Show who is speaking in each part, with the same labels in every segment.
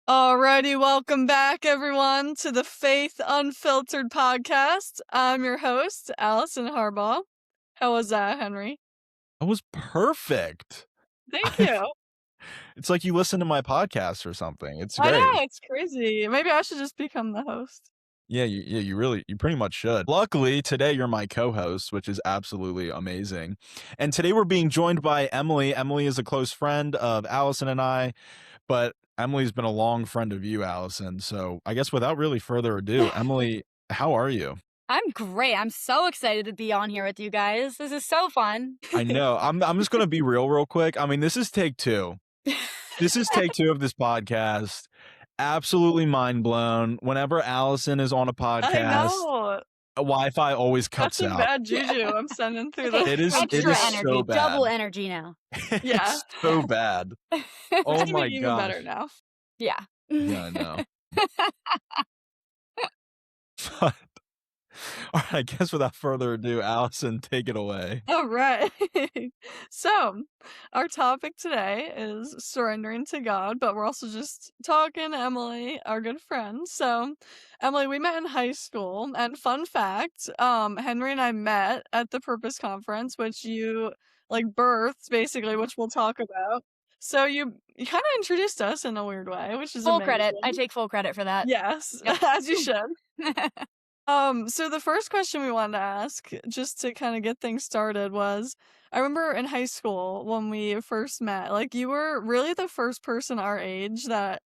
Speaker 1: Alrighty, welcome back, everyone, to the Faith Unfiltered podcast. I'm your host, Alison Harbaugh. How was that, Henry?
Speaker 2: That was perfect.
Speaker 1: Thank you.
Speaker 2: It's like you listen to my podcast or something. It's
Speaker 1: I
Speaker 2: great.
Speaker 1: know, it's crazy. Maybe I should just become the host.
Speaker 2: Yeah, you pretty much should. Luckily, today you're my co-host, which is absolutely amazing. And today we're being joined by Emily. Emily is a close friend of Allison and I, but Emily's been a long friend of you, Allison. So I guess without really further ado, Emily, how are you?
Speaker 3: I'm great. I'm so excited to be on here with you guys. This is so fun.
Speaker 2: I know. I'm just gonna be real quick. I mean, this is take two. This is take two of this podcast. Absolutely mind blown. Whenever Allison is on a
Speaker 1: I
Speaker 2: podcast,
Speaker 1: know.
Speaker 2: Wi-Fi always cuts
Speaker 1: That's a
Speaker 2: out.
Speaker 1: bad juju I'm sending through
Speaker 3: Okay,
Speaker 1: the
Speaker 2: It is
Speaker 3: extra
Speaker 2: so
Speaker 3: energy,
Speaker 2: bad.
Speaker 3: double energy now.
Speaker 1: Yeah.
Speaker 2: It's so bad. Oh
Speaker 1: It's
Speaker 2: my
Speaker 1: even
Speaker 2: gosh.
Speaker 1: better now.
Speaker 3: Yeah.
Speaker 2: Yeah, I know. But, all right, I guess without further ado, Allison, take it away.
Speaker 1: All right. So, our topic today is surrendering to God, but we're also just talking to Emily, our good friend. So, Emily, we met in high school, and fun fact, Henry and I met at the Purpose Conference, which you like birthed basically, which we'll talk about. So you kind of introduced us in a weird way, which is
Speaker 3: Full credit. I
Speaker 1: amazing.
Speaker 3: take full credit for that.
Speaker 1: Yes,
Speaker 3: Yep.
Speaker 1: as you should. So the first question we wanted to ask, just to kind of get things started, was I remember in high school when we first met, like you were really the first person our age that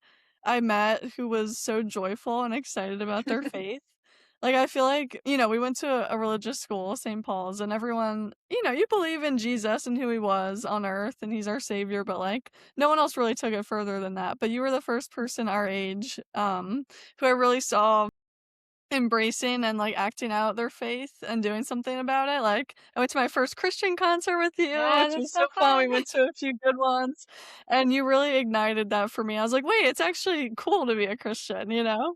Speaker 1: I met who was so joyful and excited about their faith. Like I feel like, we went to a religious school, St. Paul's, and everyone, you believe in Jesus and who he was on earth and he's our savior, but like no one else really took it further than that. But you were the first person our age, who I really saw embracing and like acting out their faith and doing something about it. Like I went to my first Christian concert with you,
Speaker 3: Yeah,
Speaker 1: which
Speaker 3: that's
Speaker 1: was
Speaker 3: so
Speaker 1: so fun. We
Speaker 3: fun.
Speaker 1: went to a few good ones, and you really ignited that for me. I was like, wait, it's actually cool to be a Christian, you know?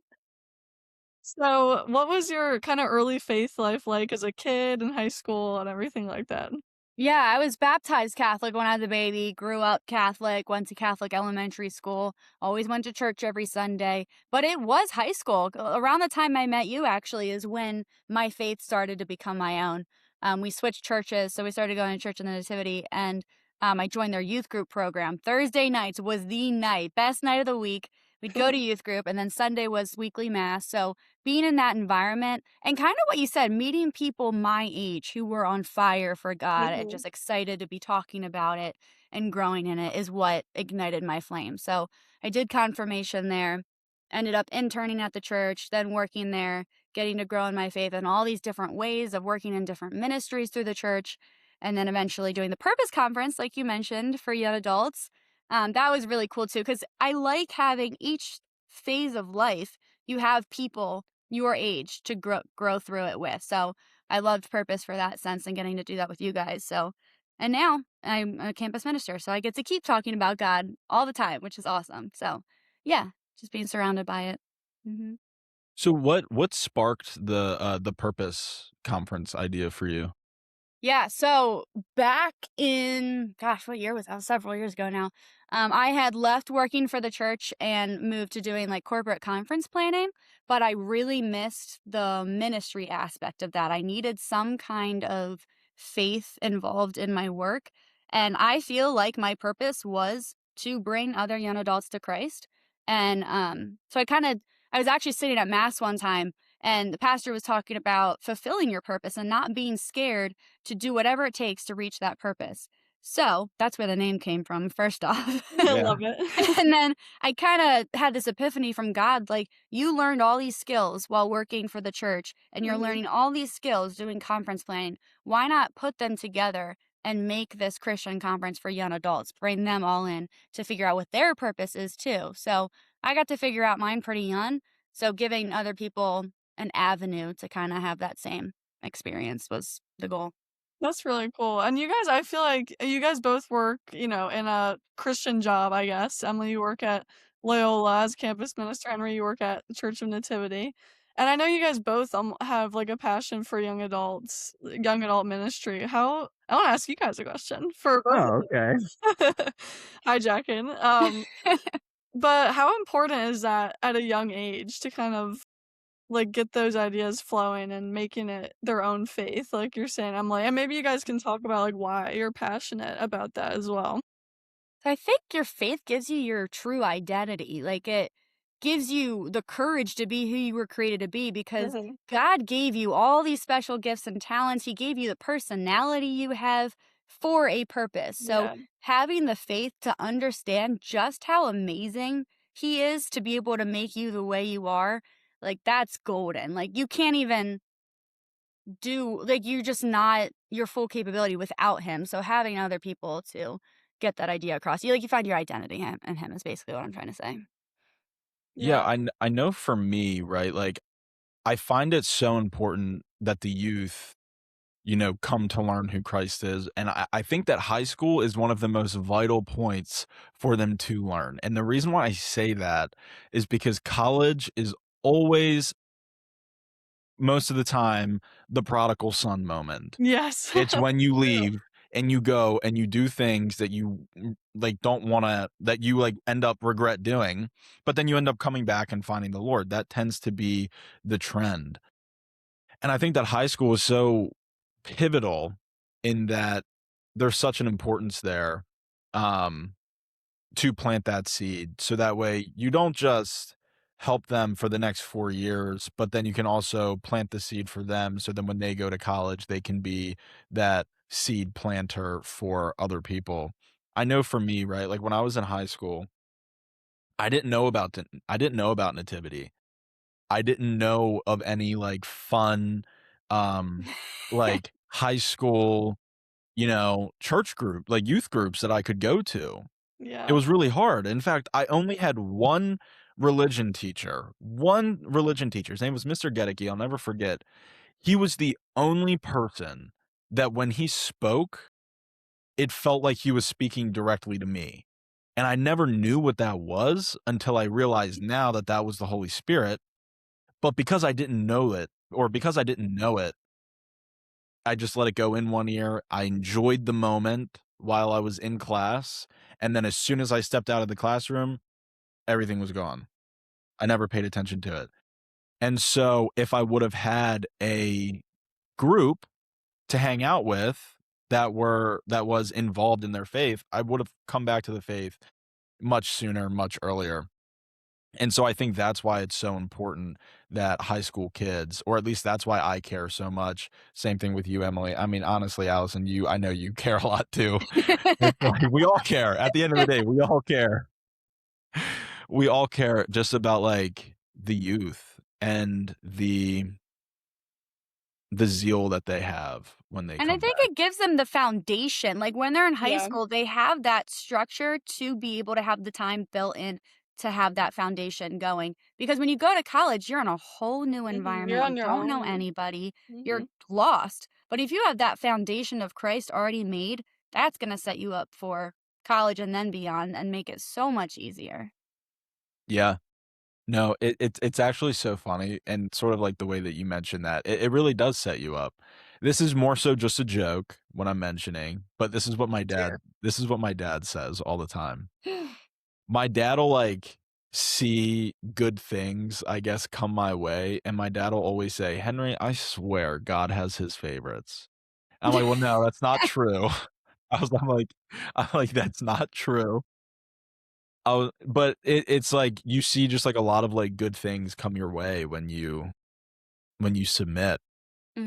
Speaker 1: So, what was your kind of early faith life like as a kid in high school and everything like that?
Speaker 3: Yeah, I was baptized Catholic when I was a baby, grew up Catholic, went to Catholic elementary school, always went to church every Sunday. But it was high school. Around the time I met you, actually, is when my faith started to become my own. We switched churches, so we started going to church in the Nativity, and I joined their youth group program. Thursday nights was the night, best night of the week. We'd go to youth group, and then Sunday was weekly mass. So being in that environment and kind of what you said, meeting people my age who were on fire for God and just excited to be talking about it and growing in it is what ignited my flame. So I did confirmation there, ended up interning at the church, then working there, getting to grow in my faith in all these different ways of working in different ministries through the church, and then eventually doing the Purpose Conference, like you mentioned, for young adults. That was really cool too, because I like having each phase of life, you have people your age to grow through it with. So I loved Purpose for that sense and getting to do that with you guys. So, and now I'm a campus minister, so I get to keep talking about God all the time, which is awesome. So yeah, just being surrounded by it. Mm-hmm.
Speaker 2: So what sparked the Purpose conference idea for you?
Speaker 3: Yeah, so back in, gosh, what year was that? Several years ago now. I had left working for the church and moved to doing like corporate conference planning, but I really missed the ministry aspect of that. I needed some kind of faith involved in my work. And I feel like my purpose was to bring other young adults to Christ. And so I was actually sitting at Mass one time, and the pastor was talking about fulfilling your purpose and not being scared to do whatever it takes to reach that purpose. So that's where the name came from, first off.
Speaker 1: I
Speaker 2: Yeah.
Speaker 1: love it.
Speaker 3: And then I kind of had this epiphany from God, like, you learned all these skills while working for the church, and you're
Speaker 1: Mhm.
Speaker 3: learning all these skills doing conference planning. Why not put them together and make this Christian conference for young adults, bring them all in to figure out what their purpose is too? So I got to figure out mine pretty young. So giving other people an avenue to kind of have that same experience was the goal.
Speaker 1: That's really cool. And you guys, I feel like you guys both work, in a Christian job, I guess. Emily, you work at Loyola as campus minister. Henry, you work at the Church of Nativity. And I know you guys both have like a passion for young adults, young adult ministry. I want to ask you guys a question for both
Speaker 2: Oh,
Speaker 1: of
Speaker 2: okay.
Speaker 1: you. Hijacking. But how important is that at a young age to kind of, like, get those ideas flowing and making it their own faith, like you're saying, Emily? And maybe you guys can talk about, like, why you're passionate about that as well.
Speaker 3: So I think your faith gives you your true identity. Like it gives you the courage to be who you were created to be because
Speaker 1: Mhm.
Speaker 3: God gave you all these special gifts and talents. He gave you the personality you have for a purpose. So
Speaker 1: Yeah.
Speaker 3: having the faith to understand just how amazing He is to be able to make you the way you are, like that's golden. Like you can't even do like you're just not your full capability without him. So having other people to get that idea across, you find your identity in him is basically what I'm trying to say.
Speaker 2: Yeah,
Speaker 1: Yeah.
Speaker 2: I know for me, right, like, I find it so important that the youth, come to learn who Christ is, and I think that high school is one of the most vital points for them to learn, and the reason why I say that is because college is always, most of the time, the prodigal son moment.
Speaker 1: Yes.
Speaker 2: It's when you
Speaker 1: True.
Speaker 2: leave and you go and you do things that you, like, don't wanna that you, like, end up regret doing, but then you end up coming back and finding the Lord. That tends to be the trend. And I think that high school is so pivotal in that there's such an importance there, um, to plant that seed. So that way you don't just help them for the next 4 years, but then you can also plant the seed for them. So then when they go to college, they can be that seed planter for other people. I know for me, right? Like when I was in high school, I didn't know about nativity. I didn't know of any, like, fun, um, like, high school, church group, like, youth groups that I could go to. It
Speaker 1: Yeah.
Speaker 2: was really hard. In fact, I only had one religion teacher. His name was Mr. Gedeke, I'll never forget. He was the only person that when he spoke, it felt like he was speaking directly to me, and I never knew what that was until I realized now that that was the Holy Spirit. But because I didn't know it, I just let it go in one ear. I enjoyed the moment while I was in class, and then as soon as I stepped out of the classroom, everything was gone. I never paid attention to it. And so if I would have had a group to hang out with that was involved in their faith, I would have come back to the faith much sooner, much earlier. And so I think that's why it's so important that high school kids, or at least that's why I care so much. Same thing with you, Emily. I mean, honestly, Allison, I know you care a lot too. It's like we all care. At the end of the day, we all care. We all care just about like the youth and the zeal that they have when they
Speaker 3: And I
Speaker 2: come
Speaker 3: think
Speaker 2: back.
Speaker 3: it gives them the foundation. Like when they're in high
Speaker 1: Yeah.
Speaker 3: school, they have that structure to be able to have the time built in to have that foundation going. Because when you go to college, you're in a whole new
Speaker 1: Mhm. You're
Speaker 3: environment. You
Speaker 1: on your
Speaker 3: don't know
Speaker 1: own.
Speaker 3: anybody. You're
Speaker 1: Mhm.
Speaker 3: lost. But if you have that foundation of Christ already made, that's going to set you up for college and then beyond and make it so much easier.
Speaker 2: Yeah. No, it's actually so funny and sort of like the way that you mentioned that. It really does set you up. This is more so just a joke what I'm mentioning, but
Speaker 1: Sure.
Speaker 2: this is what my dad says all the time. My dad'll, like, see good things, I guess, come my way, and my dad'll always say, "Henry, I swear God has his favorites." I'm like, "Well, no, that's not true." I'm like, "That's not true." But it's like you see just, like, a lot of, like, good things come your way when you submit.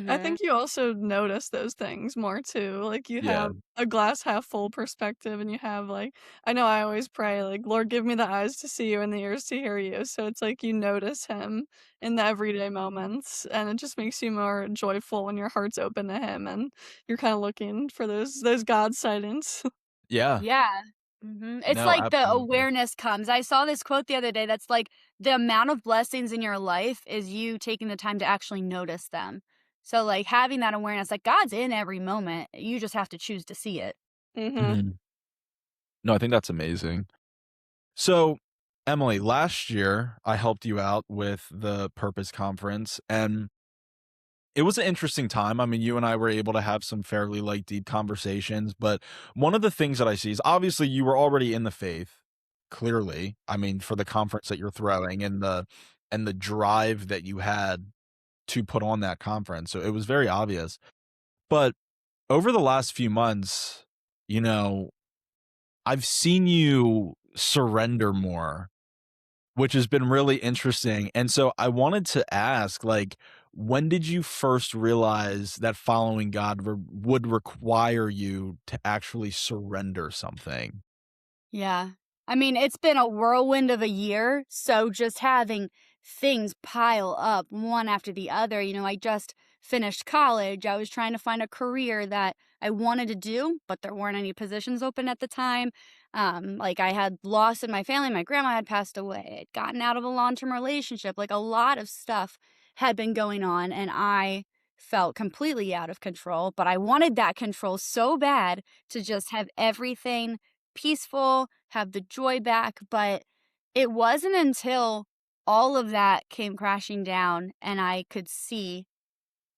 Speaker 1: I
Speaker 3: Mhm.
Speaker 1: think you also notice those things more too, like, you
Speaker 2: Yeah.
Speaker 1: have a glass half full perspective and you have, like, I know I always pray, like, "Lord, give me the eyes to see you and the ears to hear you," so it's like you notice him in the everyday moments, and it just makes you more joyful when your heart's open to him and you're kinda looking for those God sightings.
Speaker 2: Yeah.
Speaker 3: Yeah. It's
Speaker 2: No,
Speaker 3: like the
Speaker 2: absolutely.
Speaker 3: awareness comes. I saw this quote the other day that's like, the amount of blessings in your life is you taking the time to actually notice them. So, like, having that awareness, like, God's in every moment. You just have to choose to see it.
Speaker 1: Mhm.
Speaker 2: Mhm. No, I think that's amazing. So, Emily, last year I helped you out with the Purpose Conference, and it was an interesting time. I mean, you and I were able to have some fairly like deep conversations, but one of the things that I see is obviously you were already in the faith. clearly. I mean, for the conference that you're throwing and the drive that you had to put on that conference. So it was very obvious. But over the last few months, you know, I've seen you surrender more, which has been really interesting. And so I wanted to ask, like, when did you first realize that following God would require you to actually surrender something?
Speaker 3: Yeah. I mean, it's been a whirlwind of a year, so just having things pile up one after the other. I just finished college. I was trying to find a career that I wanted to do, but there weren't any positions open at the time. Like I had loss in my family. My grandma had passed away. I'd gotten out of a long-term relationship. Like a lot of stuff had been going on, and I felt completely out of control, but I wanted that control so bad to just have everything peaceful, have the joy back, but it wasn't until all of that came crashing down and I could see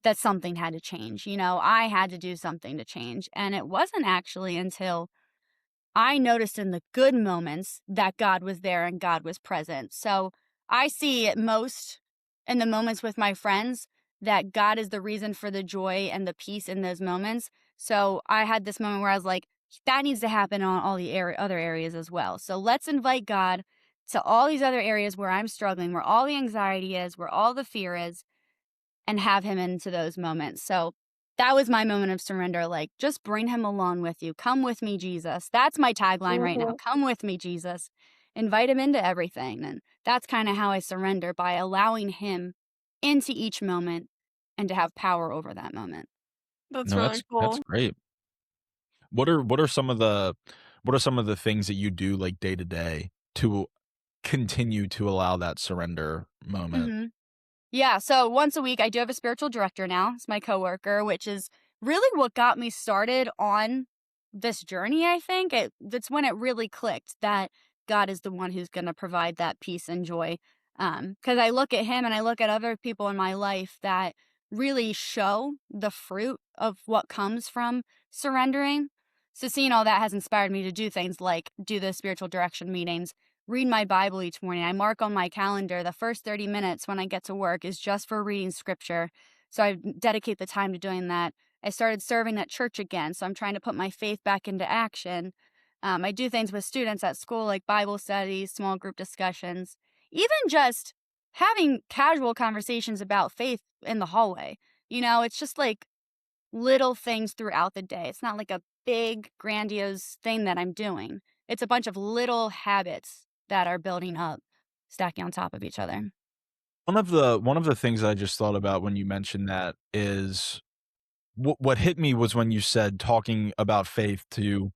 Speaker 3: that something had to change. I had to do something to change. And it wasn't actually until I noticed in the good moments that God was there and God was present. So I see it most in the moments with my friends that God is the reason for the joy and the peace in those moments. So I had this moment where I was like, that needs to happen on all the other areas as well. So let's invite God to all these other areas where I'm struggling, where all the anxiety is, where all the fear is, and have him into those moments. So that was my moment of surrender. Like, just bring him along with you. Come with me, Jesus. That's my tagline right now.
Speaker 1: Mhm.
Speaker 3: Come with me, Jesus. Invite him into everything. And that's kind of how I surrender, by allowing him into each moment and to have power over that moment.
Speaker 1: That's
Speaker 2: No,
Speaker 1: really
Speaker 2: that's
Speaker 1: cool.
Speaker 2: great. What are some of the things that you do like day to day to continue to allow that surrender moment?
Speaker 3: hmm Yeah, so once a week, I do have a spiritual director now. It's my coworker, which is really what got me started on this journey, I think. That's when it really clicked that God is the one who's going to provide that peace and joy. Because I look at him and I look at other people in my life that really show the fruit of what comes from surrendering. So seeing all that has inspired me to do things like do the spiritual direction meetings, read my Bible each morning. I mark on my calendar the first 30 minutes when I get to work is just for reading scripture. So I dedicate the time to doing that. I started serving at church again. So I'm trying to put my faith back into action. I do things with students at school like Bible studies, small group discussions, even just having casual conversations about faith in the hallway. It's just like little things throughout the day. It's not like a big, grandiose thing that I'm doing. It's a bunch of little habits that are building up, stacking on top of each other.
Speaker 2: One of the things I just thought about when you mentioned that is what hit me was when you said talking about faith to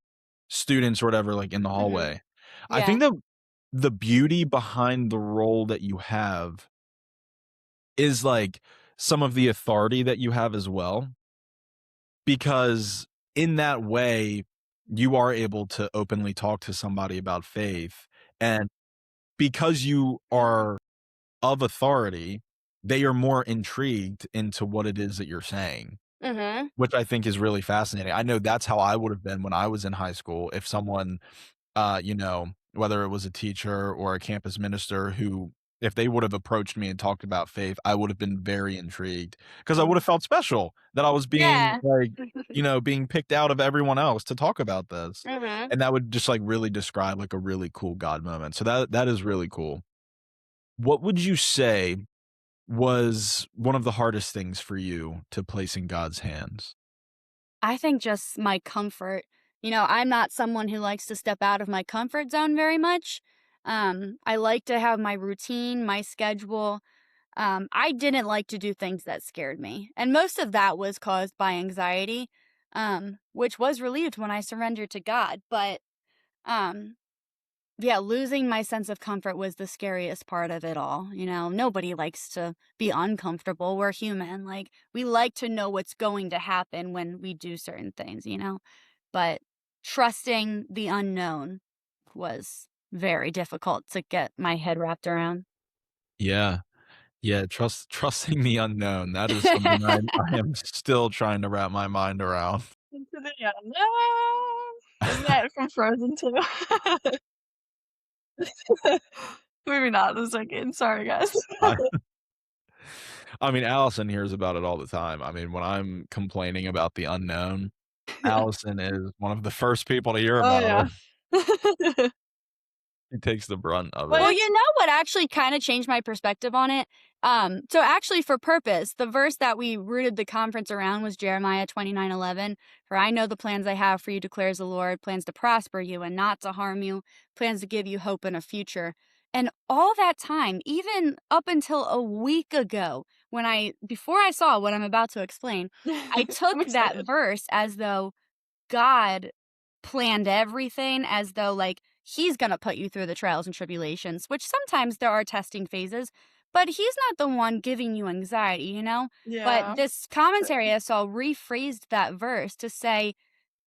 Speaker 2: students or whatever, like, in the
Speaker 3: Mhm.
Speaker 2: hallway. I
Speaker 3: Yeah.
Speaker 2: think that the beauty behind the role that you have is, like, some of the authority that you have as well, because in that way, you are able to openly talk to somebody about faith, and because you are of authority, they are more intrigued into what it is that you're saying.
Speaker 3: Mhm.
Speaker 2: Which I think is really fascinating. I know that's how I would have been when I was in high school if someone, whether it was a teacher or a campus minister who if they would have approached me and talked about faith, I would have been very intrigued because I would have
Speaker 3: Mhm.
Speaker 2: felt special that I was being,
Speaker 3: Yeah.
Speaker 2: like, being picked out of everyone else to talk about this,
Speaker 3: Mhm.
Speaker 2: and that would just, like, really describe, like, a really cool God moment. So that is really cool. What would you say was one of the hardest things for you to place in God's hands?
Speaker 3: I think just my comfort. I'm not someone who likes to step out of my comfort zone very much. I like to have my routine, my schedule. I didn't like to do things that scared me. And most of that was caused by anxiety, which was relieved when I surrendered to God. But um, yeah, losing my sense of comfort was the scariest part of it all. Nobody likes to be uncomfortable. We're human. Like, we like to know what's going to happen when we do certain things. But trusting the unknown was very difficult to get my head wrapped around.
Speaker 2: Yeah. Yeah, trusting the unknown, that is something I am still trying to wrap my mind around.
Speaker 1: Into the unknown. Isn't that from Frozen too? Maybe not the second. Sorry, guys.
Speaker 2: I I mean, Allison hears about it all the time. I mean, when I'm complaining about the unknown,
Speaker 1: Yeah.
Speaker 2: Allison is one of the first people to hear
Speaker 1: Oh,
Speaker 2: about
Speaker 1: yeah.
Speaker 2: it. She takes the brunt of
Speaker 1: But
Speaker 2: it.
Speaker 3: Well,
Speaker 1: it's
Speaker 3: you know what actually kind of changed my perspective on it? So actually for purpose, the verse that we rooted the conference around was Jeremiah 29:11. For I know the plans I have for you, declares the Lord, plans to prosper you and not to harm you, plans to give you hope and a future. And all that time, even up until a week ago, before I saw what I'm about to explain, I
Speaker 1: I'm
Speaker 3: took that
Speaker 1: excited.
Speaker 3: verse as though God planned everything, as though, like, he's gonna put you through the trials and tribulations, which sometimes there are testing phases, but he's not the one giving you anxiety, you know? But
Speaker 1: Yeah.
Speaker 3: this commentary I saw rephrased that verse to say,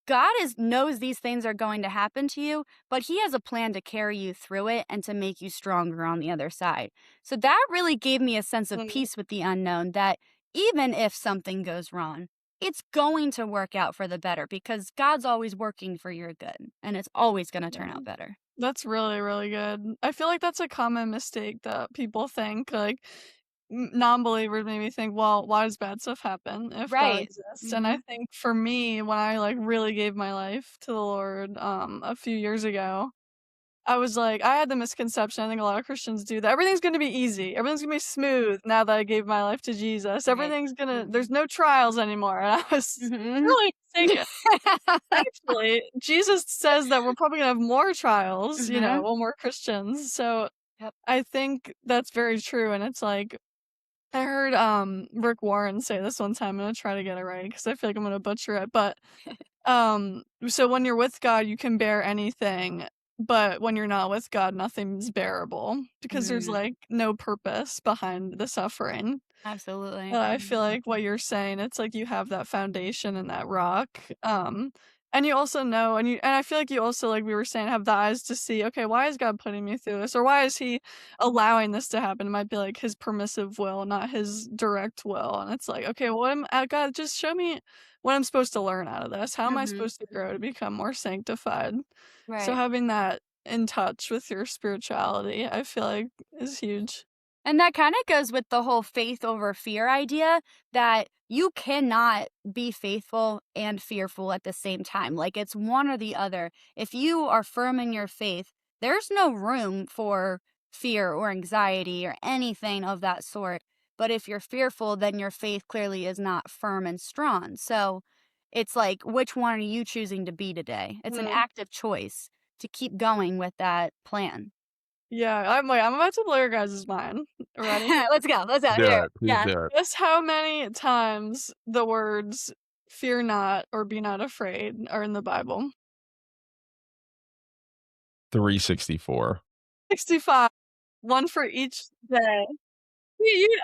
Speaker 3: God knows these things are going to happen to you, but he has a plan to carry you through it and to make you stronger on the other side. So that really gave me a sense of
Speaker 1: Mm,
Speaker 3: peace with the unknown, that even if something goes wrong, it's going to work out for the better because God's always working for your good and it's always going to turn
Speaker 1: yeah.
Speaker 3: out better.
Speaker 1: That's really, really good. I feel like that's a common mistake that people think, like, non-believers maybe think, "Well, why does bad stuff happen if God
Speaker 3: Right.
Speaker 1: exists?" And I
Speaker 3: Mhm.
Speaker 1: think for me, when I, like, really gave my life to the Lord, a few years ago, I was like I had the misconception, I think a lot of Christians do, that everything's gonna be easy, everything's gonna be smooth now that I gave my life to Jesus,
Speaker 3: Right.
Speaker 1: everything's gonna there's
Speaker 3: Mhm.
Speaker 1: no trials anymore, and I was
Speaker 3: Mhm.
Speaker 1: really mistaken. Actually, Jesus says that we're probably gonna have more trials,
Speaker 3: Mhm.
Speaker 1: when we're Christians, so
Speaker 3: Yep.
Speaker 1: I think that's very true, and it's like I heard, Rick Warren say this one time, I'm gonna try to get it right because I feel like I'm gonna butcher it, but so when you're with God, you can bear anything, but when you're not with God, nothing's bearable because there's,
Speaker 3: Mm.
Speaker 1: like, no purpose behind the suffering.
Speaker 3: Absolutely.
Speaker 1: I feel like what you're saying, it's like you have that foundation and that rock, and you also know and I feel like you also, like we were saying, have the eyes to see, "Okay, why is God putting me through this? Or why is he allowing this to happen?" It might be, like, his permissive will, not his direct will, and it's like, "Okay, what am God, just show me what I'm supposed to learn out of this. How am I
Speaker 3: Mhm.
Speaker 1: supposed to grow to become more sanctified?" So
Speaker 3: Right.
Speaker 1: having that in touch with your spirituality, I feel like is huge.
Speaker 3: And that kind of goes with the whole faith over fear idea, that you cannot be faithful and fearful at the same time. Like it's one or the other. If you are firm in your faith, there's no room for fear or anxiety or anything of that sort. But if you're fearful, then your faith clearly is not firm and strong. So it's like, which one are you choosing to be today? It's an
Speaker 1: Mm.
Speaker 3: active choice to keep going with that plan.
Speaker 1: Yeah, I'm about to blow your guys' mind. Ready?
Speaker 3: Let's go. Let's go.
Speaker 2: Do
Speaker 3: Here.
Speaker 2: it. Please
Speaker 3: Yeah.
Speaker 2: do it.
Speaker 1: Guess how many times the words "fear not" or "be not afraid" are in the Bible?
Speaker 2: 364.
Speaker 1: 65. One for each day.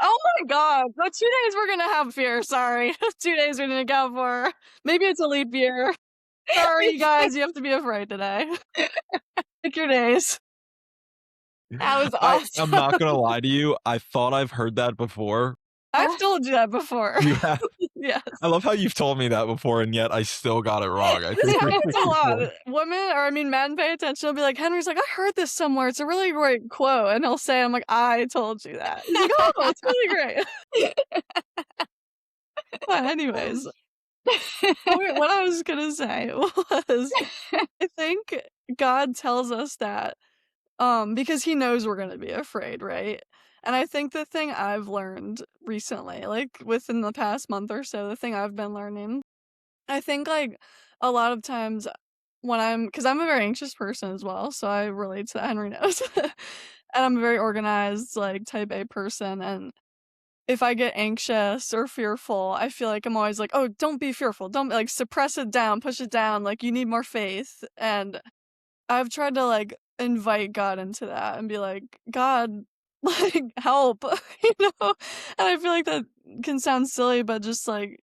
Speaker 1: Oh my god. The 2 days we're gonna have fear, sorry. 2 days we didn't account for. Maybe it's a leap year. Sorry, guys, you have to be afraid today. Pick your days.
Speaker 3: That was
Speaker 2: I'm
Speaker 3: awesome.
Speaker 2: not gonna lie to you, I thought I've heard that before.
Speaker 1: I've told you that before.
Speaker 2: You have
Speaker 1: Yes.
Speaker 2: I love how you've told me that before, and yet I still got it wrong. I
Speaker 1: This
Speaker 2: think
Speaker 1: happens a lot.
Speaker 2: 364.
Speaker 1: Women or I mean, men pay attention. They'll be like, Henry's like, I heard this somewhere. It's a really great quote. And he'll say, I'm like, I told you that. He's like, oh, it's really great. But anyways, what I was gonna say was I think God tells us that because he knows we're gonna be afraid, right? And I think the thing I've learned recently, like within the past month or so, the thing I've been learning, I think like a lot of times when because I'm a very anxious person as well, so I relate to that, Henry knows. And I'm a very organized, like type A person. And if I get anxious or fearful, I feel like I'm always like, oh, don't be fearful. Don't like suppress it down, push it down. Like you need more faith. And I've tried to like invite God into that and be like, God, like help, know? And I feel like that can sound silly, but just like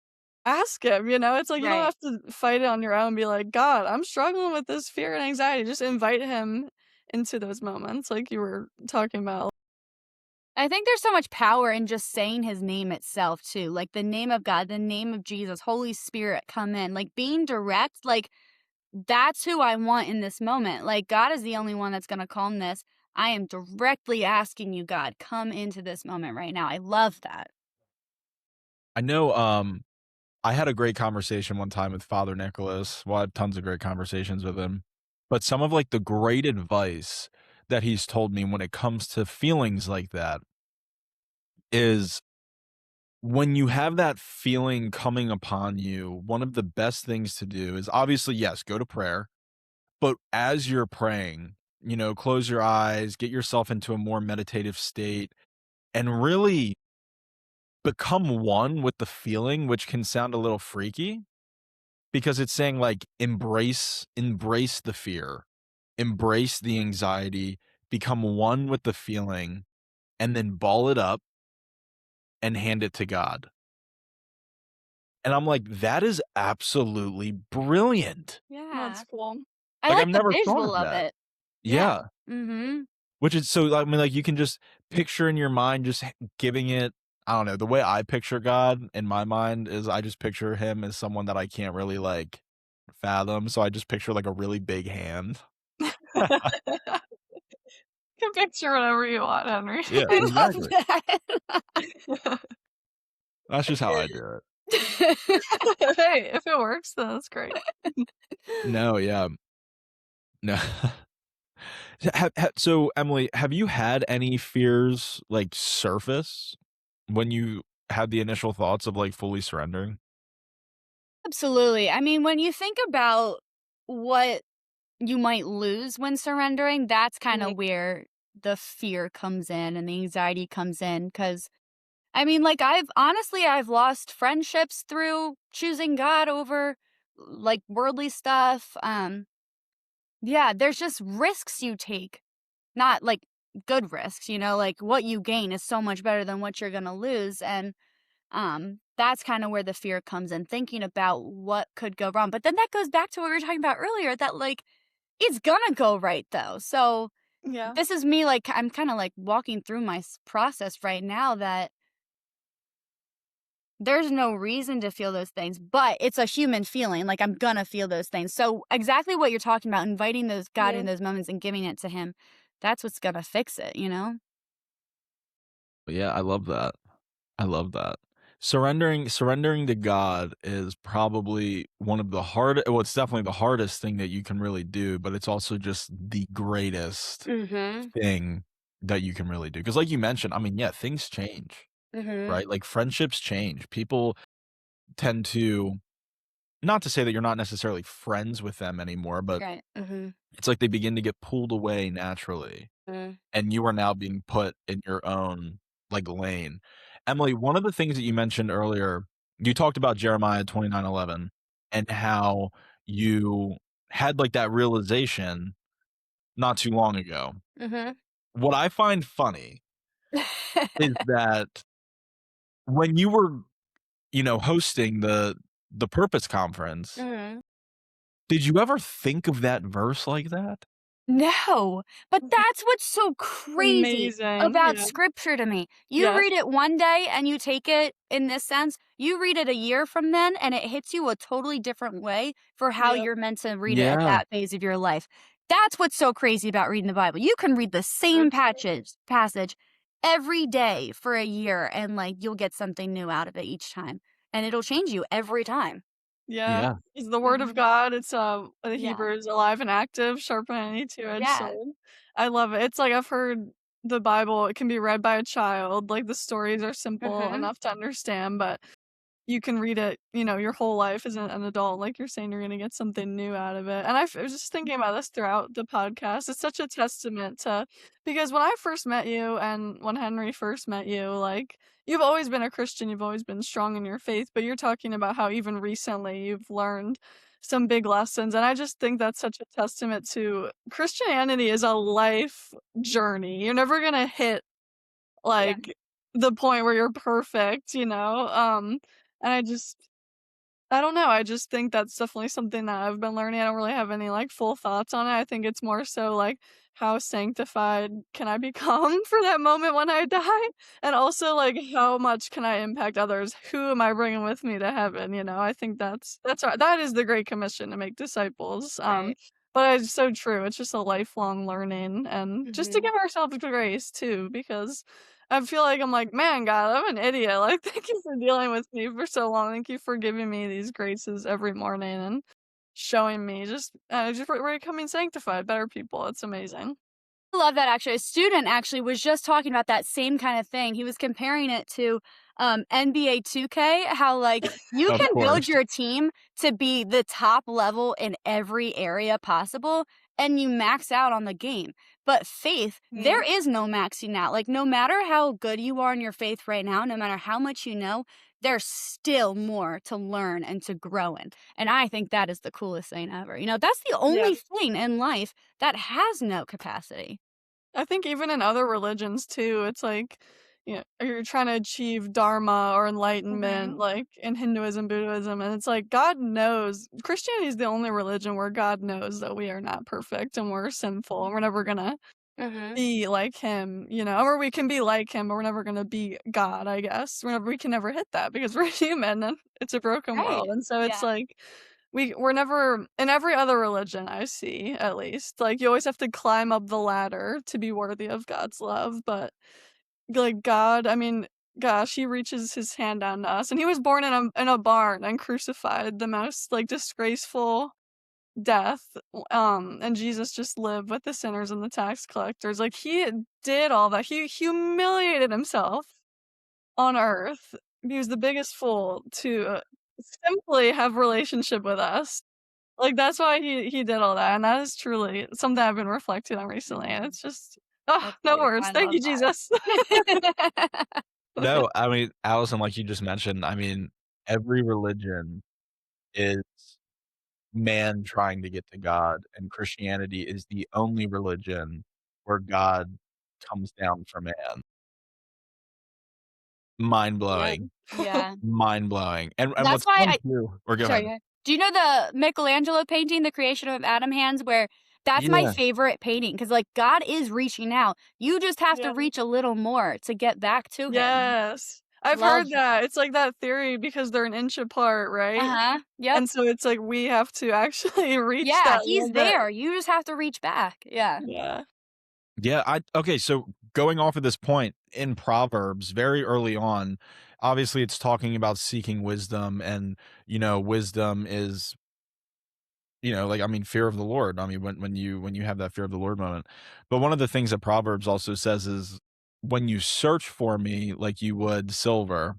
Speaker 1: ask him, It's like you don't
Speaker 3: Right.
Speaker 1: have to fight it on your own, be like, God, I'm struggling with this fear and anxiety. Just invite him into those moments, like you were talking about.
Speaker 3: I think there's so much power in just saying his name itself too. Like the name of God, the name of Jesus, Holy Spirit, come in. Like being direct, like that's who I want in this moment. Like, God is the only one that's gonna calm this. I am directly asking you, God, come into this moment right now. I love that.
Speaker 2: I know, I had a great conversation one time with Father Nicholas. Well, I have tons of great conversations with him. But some of like the great advice that he's told me when it comes to feelings like that is when you have that feeling coming upon you, one of the best things to do is obviously, yes, go to prayer. But as you're praying, close your eyes, get yourself into a more meditative state, and really become one with the feeling, which can sound a little freaky because it's saying like embrace the fear, embrace the anxiety, become one with the feeling, and then ball it up and hand it to God. And I'm like, that is absolutely brilliant.
Speaker 3: Yeah.
Speaker 1: That's cool.
Speaker 3: I
Speaker 2: Like,
Speaker 3: like
Speaker 2: I've
Speaker 3: the
Speaker 2: never thought
Speaker 3: visual
Speaker 2: of
Speaker 3: of
Speaker 2: that.
Speaker 3: it. Yeah.
Speaker 2: Yeah.
Speaker 3: Mhm.
Speaker 2: Which is so, I mean, like, you can just picture in your mind just giving it. I don't know, the way I picture God in my mind is I just picture him as someone that I can't really, like, fathom, so I just picture, like, a really big hand.
Speaker 1: You can picture whatever you want, Henry.
Speaker 2: Yeah,
Speaker 3: I love
Speaker 2: exactly.
Speaker 3: that.
Speaker 2: That's just how I do it.
Speaker 1: Hey, if it works, then that's great.
Speaker 2: No, yeah. No. So, Emily, have you had any fears, like, surface when you had the initial thoughts of, like, fully surrendering?
Speaker 3: Absolutely. I mean, when you think about what you might lose when surrendering, that's kinda
Speaker 1: Mhm.
Speaker 3: where the fear comes in and the anxiety comes in. Because I mean, like, I've lost friendships through choosing God over, like, worldly stuff, yeah, there's just risks you take, not, like, good risks, like, what you gain is so much better than what you're gonna lose, and, that's kinda where the fear comes in, thinking about what could go wrong, but then that goes back to what we were talking about earlier, that, like, it's gonna go right, though, so
Speaker 1: Yeah.
Speaker 3: this is me, like, I'm kinda, like, walking through my process right now that there's no reason to feel those things, but it's a human feeling, like, I'm gonna feel those things. So, exactly what you're talking about, inviting those God
Speaker 1: Yeah.
Speaker 3: in those moments and giving it to him, that's what's gonna fix it, you know?
Speaker 2: Yeah, I love that. I love that. Surrendering to God is probably one of the it's definitely the hardest thing that you can really do, but it's also just the greatest
Speaker 3: Mhm.
Speaker 2: thing that you can really do. Because, like you mentioned, I mean, yeah, things change,
Speaker 3: Mhm.
Speaker 2: right? Like, friendships change. People tend to, not to say that you're not necessarily friends with them anymore, but
Speaker 3: Right. Mhm.
Speaker 2: it's like they begin to get pulled away naturally.
Speaker 3: Mm.
Speaker 2: And you are now being put in your own, like, lane. Emily, one of the things that you mentioned earlier, you talked about Jeremiah 29:11 and how you had, like, that realization not too long ago.
Speaker 3: Mhm.
Speaker 2: What I find funny is that when you were, hosting the Purpose Conference,
Speaker 3: Mhm.
Speaker 2: did you ever think of that verse like that?
Speaker 3: No, but that's what's so crazy
Speaker 1: Amazing.
Speaker 3: about
Speaker 1: Yeah.
Speaker 3: scripture to me. You
Speaker 1: Yes.
Speaker 3: read it one day and you take it in this sense. You read it a year from then and it hits you a totally different way for how
Speaker 1: Yep.
Speaker 3: you're meant to read it at
Speaker 2: Yeah.
Speaker 3: that phase of your life. That's what's so crazy about reading the Bible. You can read the
Speaker 1: So
Speaker 3: same
Speaker 1: true.
Speaker 3: passage every day for a year and like you'll get something new out of it each time. And it'll change you every time.
Speaker 1: Yeah.
Speaker 2: Yeah.
Speaker 1: It's the word of
Speaker 3: Mhm.
Speaker 1: God. It's, the
Speaker 3: Yeah.
Speaker 1: Hebrew is alive and active, sharper than any two-edged
Speaker 3: Yeah.
Speaker 1: sword. I love it. It's like I've heard the Bible, it can be read by a child, like, the stories are simple
Speaker 3: Mhm.
Speaker 1: enough to understand, but you can read it, your whole life as an adult, like you're saying, you're gonna get something new out of it, and I was just thinking about this throughout the podcast, it's such a testament to because when I first met you and when Henry first met you, like, you've always been a Christian, you've always been strong in your faith, but you're talking about how even recently you've learned some big lessons, and I just think that's such a testament to Christianity is a life journey, you're never gonna hit,
Speaker 3: Yeah.
Speaker 1: like, the point where you're perfect, and I just I don't know, I just think that's definitely something that I've been learning. I don't really have any, like, full thoughts on it. I think it's more so, like, how sanctified can I become for that moment when I die? And also, like, how much can I impact others? Who am I bringing with me to heaven, you know? I think that is the Great Commission to make disciples,
Speaker 3: Right.
Speaker 1: but it's so true. It's just a lifelong learning and just to
Speaker 3: Mhm.
Speaker 1: give ourselves grace too, because I feel like I'm like, "Man, God, I'm an idiot, like, thank you for dealing with me for so long, thank you for giving me these graces every morning and showing me just we're becoming sanctified, better people." It's amazing.
Speaker 3: I love that actually. A student actually was just talking about that same kind of thing. He was comparing it to NBA 2K, how like you
Speaker 2: Of
Speaker 3: can build
Speaker 2: course.
Speaker 3: your team to be the top level in every area possible and you max out on the game. But faith, there
Speaker 1: Mm.
Speaker 3: is no maxing out. Like no matter how good you are in your faith right now, no matter how much you know, there's still more to learn and to grow in. And I think that is the coolest thing ever. You know, that's the
Speaker 1: Yeah.
Speaker 3: only thing in life that has no capacity.
Speaker 1: I think even in other religions too, it's like, you know, you're trying to achieve dharma or enlightenment,
Speaker 3: Mhm,
Speaker 1: like in Hinduism, Buddhism, and it's like God knows Christianity is the only religion where God knows that we are not perfect and we're sinful and we're never gonna
Speaker 3: mhm.
Speaker 1: be like him, you know, or we can be like him, but we're never gonna be God, I guess. We can never hit that because we're human and it's a broken
Speaker 3: Right.
Speaker 1: world. And so it's
Speaker 3: Yeah.
Speaker 1: like we're never in every other religion I see, at least, like you always have to climb up the ladder to be worthy of God's love, but like God, I mean, gosh, he reaches his hand down to us and he was born in a barn and crucified, the most like disgraceful death, and Jesus just lived with the sinners and the tax collectors, like, he did all that, he humiliated himself on earth. He was the biggest fool to, simply have relationship with us. Like, that's why he did all that, and that is truly something I've been reflecting on recently, and
Speaker 3: Mhm.
Speaker 1: it's just ah,
Speaker 3: That's
Speaker 1: no
Speaker 3: beautiful.
Speaker 1: words.
Speaker 3: I
Speaker 1: Thank
Speaker 3: love
Speaker 1: you, Jesus.
Speaker 3: that.
Speaker 2: No, I mean, Allison, like you just mentioned, I mean, every religion is man trying to get to God, and Christianity is the only religion where God comes down for man.
Speaker 1: Yep.
Speaker 2: Mind-blowing,
Speaker 3: Yeah.
Speaker 2: mind-blowing, and
Speaker 3: That's
Speaker 2: what's
Speaker 3: why
Speaker 2: fun
Speaker 3: I
Speaker 2: too or go
Speaker 3: sorry,
Speaker 2: ahead.
Speaker 3: go ahead. Do you know the Michelangelo painting, The Creation of Adam Hands, where that's my
Speaker 2: Yeah,
Speaker 3: favorite painting because like, God is reaching out. You just have to
Speaker 1: Yeah.
Speaker 3: reach a little more to get back to him.
Speaker 1: Yes. I've
Speaker 3: Love
Speaker 1: heard
Speaker 3: that.
Speaker 1: that. It's like that theory because they're an inch apart, right?
Speaker 3: Uh-huh. Yep.
Speaker 1: And so it's like we have to actually reach
Speaker 3: Yeah,
Speaker 1: that
Speaker 3: he's
Speaker 1: little bit.
Speaker 3: there. You just have to reach back. Yeah.
Speaker 1: Yeah.
Speaker 2: yeah, I okay, so going off of this point, in Proverbs, very early on, obviously, it's talking about seeking wisdom and, wisdom is like, I mean, fear of the Lord. I mean, when you have that fear of the Lord moment. But one of the things that Proverbs also says is, "When you search for me like you would silver."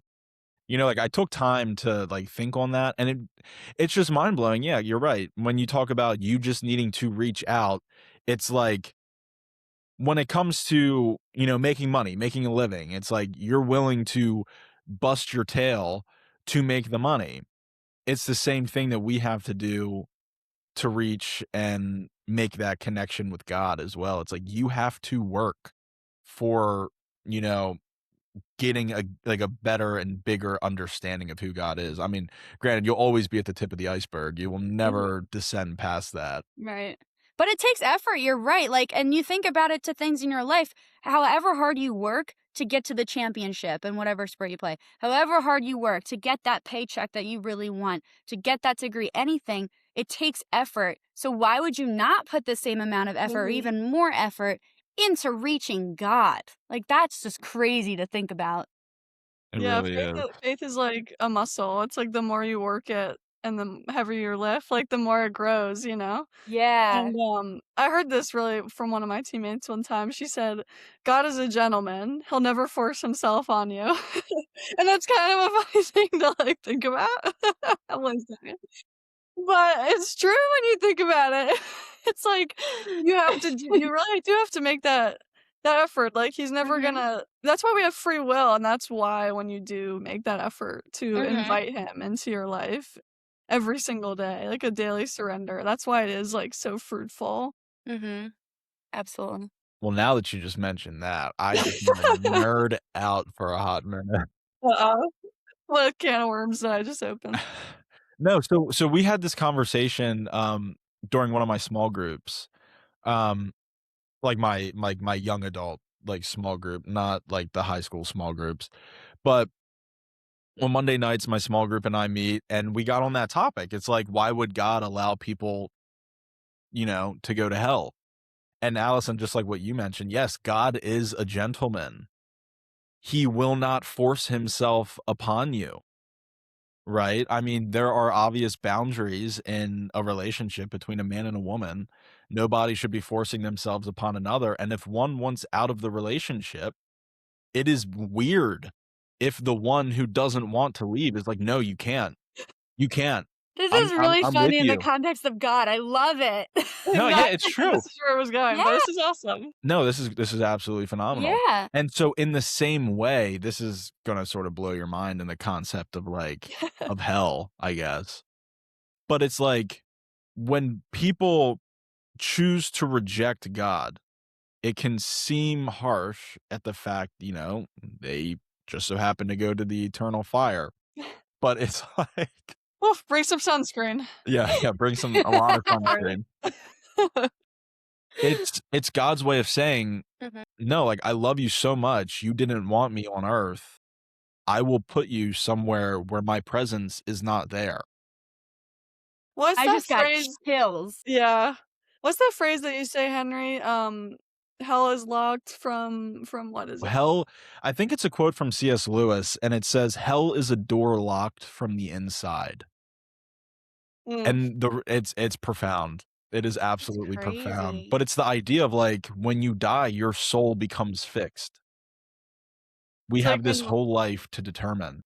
Speaker 2: Like, I took time to, like, think on that, and it's just mind-blowing. Yeah, you're right. When you talk about you just needing to reach out, it's like, when it comes to, making money, making a living, it's like you're willing to bust your tail to make the money. It's the same thing that we have to do to reach and make that connection with God as well. It's like you have to work for, you know, getting a better and bigger understanding of who God is. I mean, granted, you'll always be at the tip of the iceberg. You will
Speaker 1: Mhm.
Speaker 2: never descend past that.
Speaker 3: Right. But it takes effort, you're right, like and you think about it to things in your life, however hard you work to get to the championship in whatever sport you play, however hard you work to get that paycheck that you really want, to get that degree, anything, it takes effort. So why would you not put the same amount of effort or
Speaker 1: Mhm.
Speaker 3: even more effort into reaching God? Like, that's just crazy to think about.
Speaker 2: It
Speaker 1: Yeah,
Speaker 2: really is.
Speaker 1: faith is like a muscle. It's like the more you work it and the heavier you lift, like, the more it grows, you know?
Speaker 3: Yeah.
Speaker 1: And, I heard this really from one of my teammates one time. She said, "God is a gentleman. He'll never force himself on you." And that's kind of a funny thing to, like, think about. One second. But it's true when you think about it. It's like you really do have to make that effort, like, he's never
Speaker 3: Mhm.
Speaker 1: gonna that's why we have free will, and that's why when you do make that effort to
Speaker 3: Mhm.
Speaker 1: invite him into your life every single day, like a daily surrender, that's why it is, like, so fruitful.
Speaker 3: Mhm. Absolutely.
Speaker 2: Well, now that you just mentioned that, I just wanna nerd out for a hot minute.
Speaker 1: Uh-oh. What can of worms did I just open?
Speaker 2: No, so we had this conversation, during one of my small groups, um, like my young adult, like, small group, not, like, the high school small groups, but on Monday nights, my small group and I meet, and we got on that topic. It's like, why would God allow people, to go to hell? And Allison, just like what you mentioned, yes, God is a gentleman. He will not force himself upon you, right? I mean, there are obvious boundaries in a relationship between a man and a woman. Nobody should be forcing themselves upon another. And if one wants out of the relationship, it is weird if the one who doesn't want to leave is like, no, you can't. You can't.
Speaker 3: This
Speaker 2: I'm
Speaker 3: is
Speaker 2: I'm
Speaker 3: really
Speaker 2: I'm with
Speaker 3: funny in the
Speaker 2: you.
Speaker 3: context of God. I love it.
Speaker 2: No, yeah,
Speaker 1: Exactly.
Speaker 2: it's true.
Speaker 1: This is where it was going,
Speaker 3: Yeah,
Speaker 1: but this is awesome.
Speaker 2: No, this is absolutely phenomenal.
Speaker 3: yeah.
Speaker 2: And so in the same way, this is gonna sort of blow your mind in the concept of, like, of hell, I guess. But it's like, when people choose to reject God, it can seem harsh at the fact, they just so happen to go to the eternal fire. But it's like,
Speaker 1: Oof, bring some sunscreen.
Speaker 2: yeah, yeah, bring a lot of
Speaker 1: Sorry.
Speaker 2: sunscreen. It's God's way of saying,
Speaker 3: Mhm.
Speaker 2: "No, like, I love you so much, you didn't want me on earth. I will put you somewhere where my presence is not there."
Speaker 1: What's
Speaker 3: I
Speaker 1: that
Speaker 3: just got
Speaker 1: phrase?
Speaker 3: chills.
Speaker 1: Yeah. What's that phrase that you say, Henry? Hell is locked from what is it?
Speaker 2: Hell I think it's a quote from C.S. Lewis, and it says, "Hell is a door locked from the inside."
Speaker 1: Mm.
Speaker 2: And it's profound. It is
Speaker 3: That's
Speaker 2: absolutely profound, but
Speaker 3: crazy.
Speaker 2: it's the idea of, like, when you die, your soul becomes fixed. We
Speaker 1: It's like
Speaker 2: have this
Speaker 1: when
Speaker 2: whole life to determine.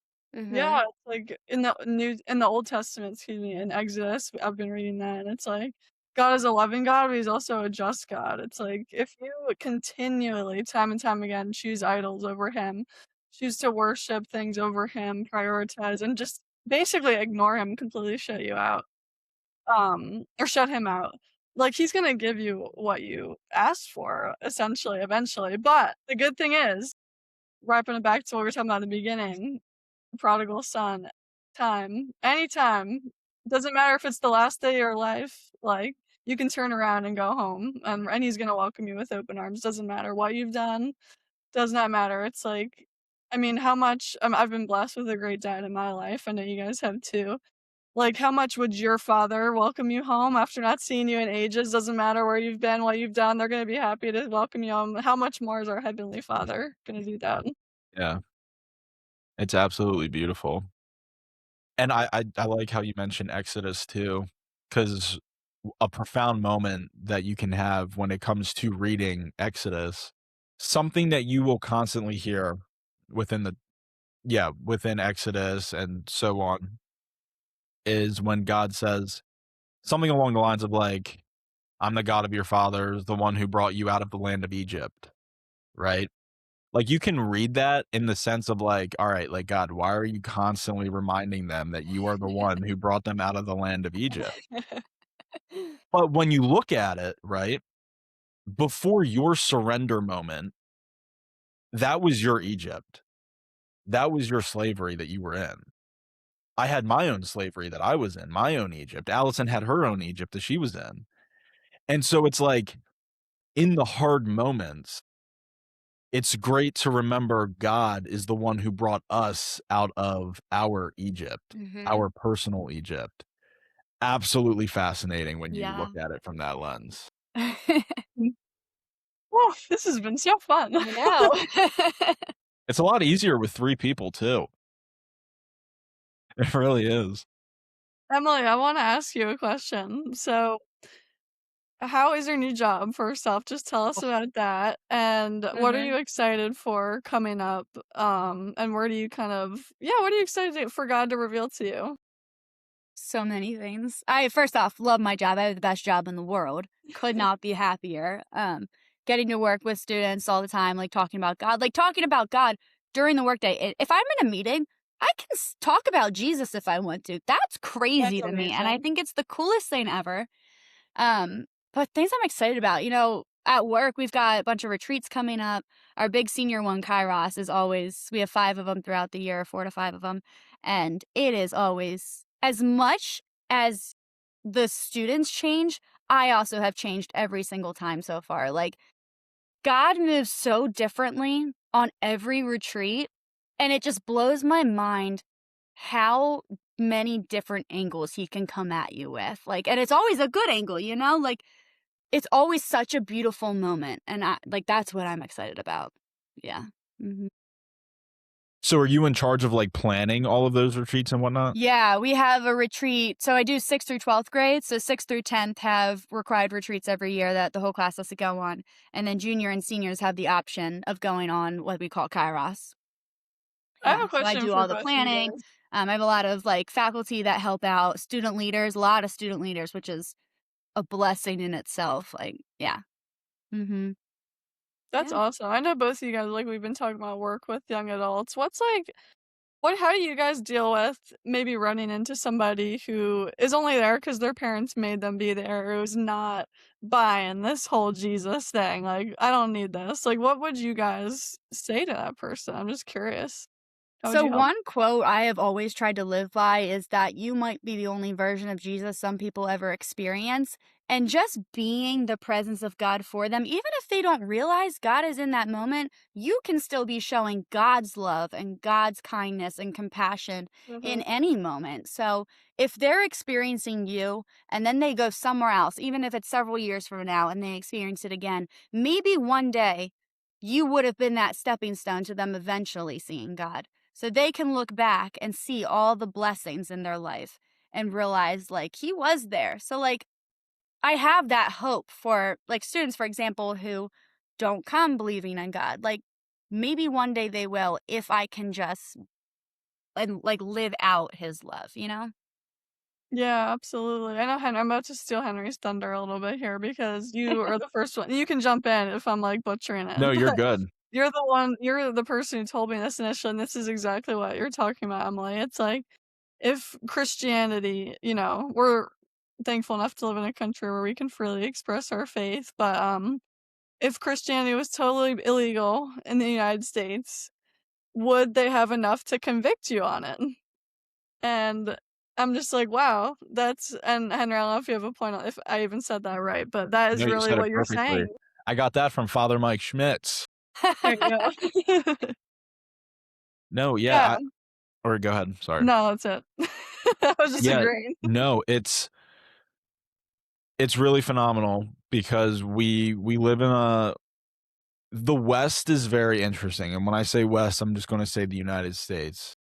Speaker 1: yeah,
Speaker 3: Mhm.
Speaker 1: it's like in the Old Testament, excuse me, in Exodus, I've been reading that, and it's like God is a loving God, but He's also a just God. It's like if you continually, time and time again, choose idols over Him, choose to worship things over Him, prioritize, and just basically ignore Him, completely shut you out, or shut Him out. Like He's gonna give you what you asked for, essentially, eventually. But the good thing is, wrapping it back to what we were talking about in the beginning, prodigal son time, anytime. Doesn't matter if it's the last day of your life, like, you can turn around and go home, and he's gonna welcome you with open arms. Doesn't matter what you've done, does not matter. It's like, I mean, how much I've been blessed with a great dad in my life. I know you guys have too. Like, how much would your father welcome you home after not seeing you in ages? Doesn't matter where you've been, what you've done, they're gonna be happy to welcome you home. How much more is our Heavenly Father gonna do that?
Speaker 2: Yeah, it's absolutely beautiful. And I like how you mentioned Exodus too, 'cause a profound moment that you can have when it comes to reading Exodus, something that you will constantly hear within the yeah, within Exodus and so on, is when God says something along the lines of, like, "I'm the God of your fathers, the one who brought you out of the land of Egypt," right? Like, you can read that in the sense of, like, "Alright, like, God, why are you constantly reminding them that you are the one who brought them out of the land of Egypt?" But when you look at it, right, before your surrender moment, that was your Egypt. That was your slavery that you were in. I had my own slavery that I was in, my own Egypt. Allison had her own Egypt that she was in. And so it's like, in the hard moments, it's great to remember God is the one who brought us out of our Egypt,
Speaker 3: Mhm.
Speaker 2: our personal Egypt. Absolutely fascinating when you look
Speaker 3: Yeah.
Speaker 2: at it from that lens.
Speaker 1: Woo, this has been so fun.
Speaker 3: I know.
Speaker 2: It's a lot easier with 3 people too. It really is.
Speaker 1: Emily, I wanna ask you a question. So, how is your new job, first off? Just tell us about that, and what are you
Speaker 3: Mhm.
Speaker 1: excited for coming up? And where do you kind of yeah, what are you excited for God to reveal to you?
Speaker 3: So many things. I first off love my job. I have the best job in the world. Could not be happier. Getting to work with students all the time, like talking about God during the workday. If I'm in a meeting, I can talk about Jesus if I want to. That's
Speaker 1: That's
Speaker 3: crazy to me, and I
Speaker 1: amazing.
Speaker 3: think it's the coolest thing ever. Um, but things I'm excited about, at work, we've got a bunch of retreats coming up. Our big senior one, Kairos, is always, we have 5 of them throughout the year, 4 to 5 of them. And it is always as much as the students change, I also have changed every single time so far. Like, God moves so differently on every retreat, and it just blows my mind how many different angles he can come at you with. Like, and it's always a good angle, you know? Like, it's always such a beautiful moment, and that's what I'm excited about. Yeah. Mhm.
Speaker 2: So are you in charge of like planning all of those retreats and whatnot?
Speaker 3: Yeah, we have a retreat. So I do 6th through 12th grade. So 6th through 10th have required retreats every year that the whole class has to go on. And then junior and seniors have the option of going on what we call Kairos.
Speaker 1: I have
Speaker 3: Yeah,
Speaker 1: a
Speaker 3: so I
Speaker 1: question
Speaker 3: do
Speaker 1: for
Speaker 3: all the
Speaker 1: both of you
Speaker 3: planning.
Speaker 1: guys.
Speaker 3: I have a lot of like faculty that help out, student leaders, a lot of student leaders, which is a blessing in itself. Like, yeah. Mm-hmm.
Speaker 1: That's
Speaker 3: Yeah.
Speaker 1: awesome. I know both of you guys, like, we've been talking about work with young adults. How do you guys deal with maybe running into somebody who is only there because their parents made them be there, who's not buying this whole Jesus thing? Like, I don't need this. Like, what would you guys say to that person? I'm just curious. How would
Speaker 3: So,
Speaker 1: you help?
Speaker 3: one quote I have always tried to live by is that you might be the only version of Jesus some people ever experience. And just being the presence of God for them, even if they don't realize God is in that moment, you can still be showing God's love and God's kindness and compassion in
Speaker 1: Mhm.
Speaker 3: any moment. So, if they're experiencing you and then they go somewhere else, even if it's several years from now and they experience it again, maybe one day you would have been that stepping stone to them eventually seeing God, so they can look back and see all the blessings in their life and realize like he was there. So like I have that hope for like students, for example, who don't come believing in God. Like maybe one day they will if I can just and like live out his love, you know?
Speaker 1: Yeah, absolutely. I know I'm about to steal Henry's thunder a little bit here because you are the first one. You can jump in if I'm, like, butchering it,
Speaker 2: No, you're
Speaker 1: but
Speaker 2: good.
Speaker 1: you're the person who told me this initially, and this is exactly what you're talking about, Emily. It's like, if Christianity, we're thankful enough to live in a country where we can freely express our faith, but, if Christianity was totally illegal in the United States, would they have enough to convict you on it? And I'm just like, "Wow, that's," and Henry, I don't know if you have a point on if I even said that right, but that is
Speaker 2: No, you
Speaker 1: really
Speaker 2: said it
Speaker 1: what you're
Speaker 2: perfectly.
Speaker 1: saying.
Speaker 2: I got that from Father Mike Schmitz.
Speaker 1: There you go.
Speaker 2: No, yeah,
Speaker 1: Yeah.
Speaker 2: or go ahead, sorry.
Speaker 1: No, that's it. I was just
Speaker 2: Yeah,
Speaker 1: agreeing.
Speaker 2: no, it's really phenomenal because we live in a the West is very interesting, and when I say West, I'm just gonna say the United States.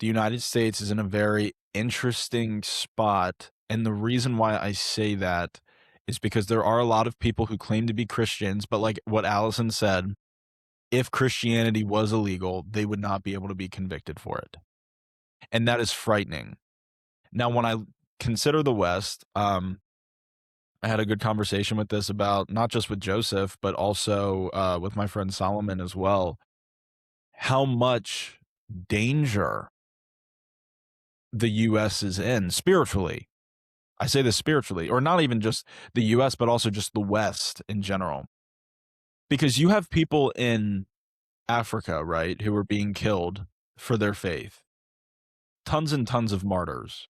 Speaker 2: The United States is in a very interesting spot, and the reason why I say that is because there are a lot of people who claim to be Christians, but like what Alison said, if Christianity was illegal, they would not be able to be convicted for it, and that is frightening. Now, when I consider the West, I had a good conversation with this about not just with Joseph, but also with my friend Solomon as well. How much danger the U.S. is in spiritually. I say this spiritually, or not even just the U.S., but also just the West in general. Because you have people in Africa, right, who are being killed for their faith. Tons and tons of martyrs